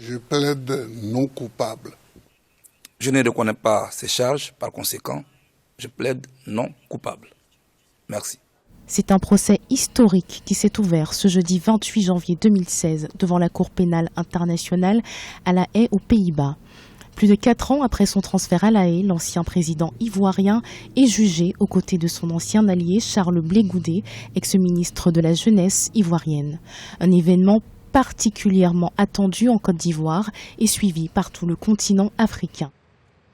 Je plaide non coupable. Je ne reconnais pas ces charges, par conséquent, je plaide non coupable. Merci. C'est un procès historique qui s'est ouvert ce jeudi 28 janvier 2016 devant la Cour pénale internationale à La Haye aux Pays-Bas. Plus de 4 ans après son transfert à La Haye, l'ancien président ivoirien est jugé aux côtés de son ancien allié Charles Blé Goudé, ex-ministre de la Jeunesse ivoirienne. Un événement particulièrement attendu en Côte d'Ivoire et suivi par tout le continent africain.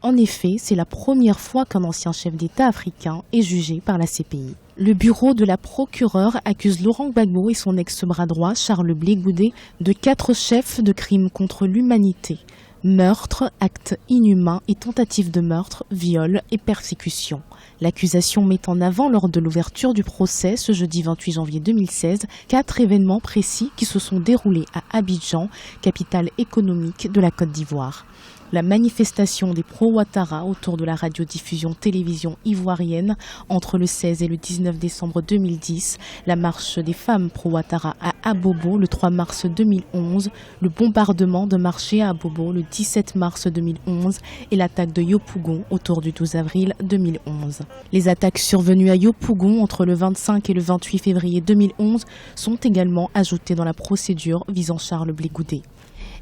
En effet, c'est la première fois qu'un ancien chef d'État africain est jugé par la CPI. Le bureau de la procureure accuse Laurent Gbagbo et son ex-bras droit Charles Blé Goudé de 4 chefs de crimes contre l'humanité. Meurtre, actes inhumains et tentatives de meurtre, viol et persécution. L'accusation met en avant lors de l'ouverture du procès ce jeudi 28 janvier 2016 4 événements précis qui se sont déroulés à Abidjan, capitale économique de la Côte d'Ivoire. La manifestation des pro-Ouattara autour de la radiodiffusion-télévision ivoirienne entre le 16 et le 19 décembre 2010, la marche des femmes pro-Ouattara à Abobo le 3 mars 2011, le bombardement de marché à Abobo le 17 mars 2011 et l'attaque de Yopougon autour du 12 avril 2011. Les attaques survenues à Yopougon entre le 25 et le 28 février 2011 sont également ajoutées dans la procédure visant Charles Blé Goudé.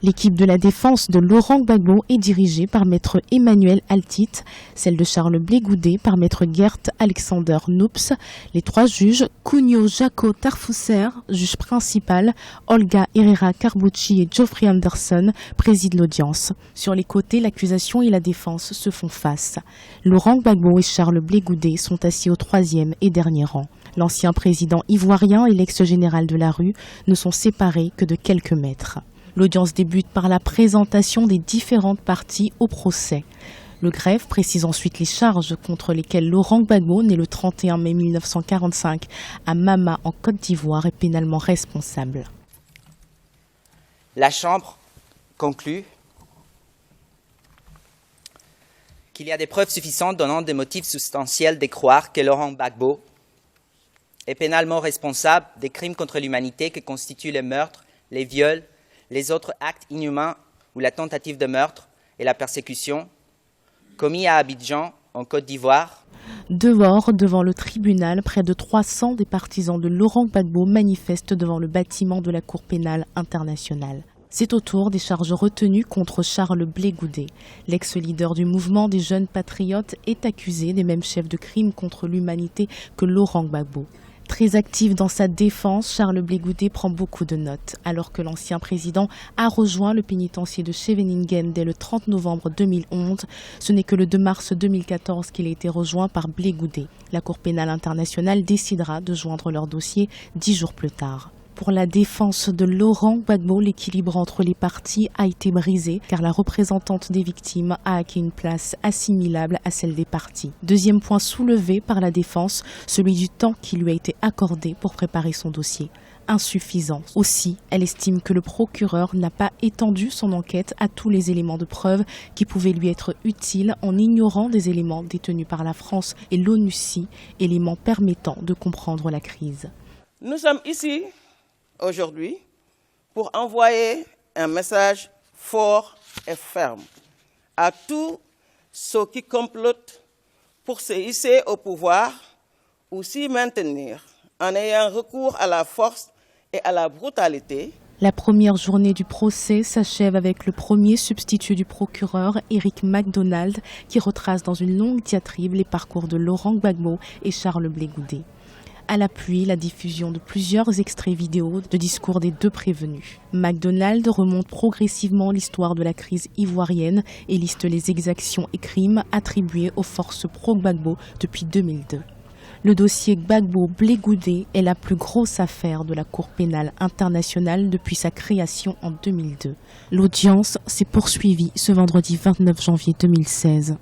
L'équipe de la défense de Laurent Gbagbo est dirigée par maître Emmanuel Altit, celle de Charles Blé Goudé par maître Gert Alexander Noups. Les 3 juges, Cugno Jaco Tarfousser, juge principal, Olga Herrera Carbucci et Geoffrey Anderson président l'audience. Sur les côtés, l'accusation et la défense se font face. Laurent Gbagbo et Charles Blé Goudé sont assis au 3e et dernier rang. L'ancien président ivoirien et l'ex-général de la rue ne sont séparés que de quelques mètres. L'audience débute par la présentation des différentes parties au procès. Le greffe précise ensuite les charges contre lesquelles Laurent Gbagbo, né le 31 mai 1945 à Mama en Côte d'Ivoire, est pénalement responsable. La Chambre conclut qu'il y a des preuves suffisantes donnant des motifs substantiels de croire que Laurent Gbagbo est pénalement responsable des crimes contre l'humanité que constituent les meurtres, les viols, les autres actes inhumains ou la tentative de meurtre et la persécution commis à Abidjan, en Côte d'Ivoire. Dehors, devant le tribunal, près de 300 des partisans de Laurent Gbagbo manifestent devant le bâtiment de la Cour pénale internationale. C'est au tour des charges retenues contre Charles Blé Goudé. L'ex-leader du mouvement des jeunes patriotes est accusé des mêmes chefs de crimes contre l'humanité que Laurent Gbagbo. Très actif dans sa défense, Charles Blé Goudé prend beaucoup de notes. Alors que l'ancien président a rejoint le pénitencier de Scheveningen dès le 30 novembre 2011, ce n'est que le 2 mars 2014 qu'il a été rejoint par Blé Goudé. La Cour pénale internationale décidera de joindre leur dossier 10 jours plus tard. Pour la défense de Laurent Gbagbo, l'équilibre entre les parties a été brisé car la représentante des victimes a acquis une place assimilable à celle des parties. Deuxième point soulevé par la défense, celui du temps qui lui a été accordé pour préparer son dossier. Insuffisant. Aussi, elle estime que le procureur n'a pas étendu son enquête à tous les éléments de preuve qui pouvaient lui être utiles en ignorant des éléments détenus par la France et l'ONUCI, éléments permettant de comprendre la crise. Nous sommes ici aujourd'hui pour envoyer un message fort et ferme à tous ceux qui complotent pour se hisser au pouvoir ou s'y maintenir en ayant recours à la force et à la brutalité. La première journée du procès s'achève avec le premier substitut du procureur, Eric MacDonald, qui retrace dans une longue diatribe les parcours de Laurent Gbagbo et Charles Blé Goudé. À l'appui, la diffusion de plusieurs extraits vidéo de discours des 2 prévenus. MacDonald remonte progressivement l'histoire de la crise ivoirienne et liste les exactions et crimes attribués aux forces pro-Gbagbo depuis 2002. Le dossier Gbagbo-Blé Goudé est la plus grosse affaire de la Cour pénale internationale depuis sa création en 2002. L'audience s'est poursuivie ce vendredi 29 janvier 2016.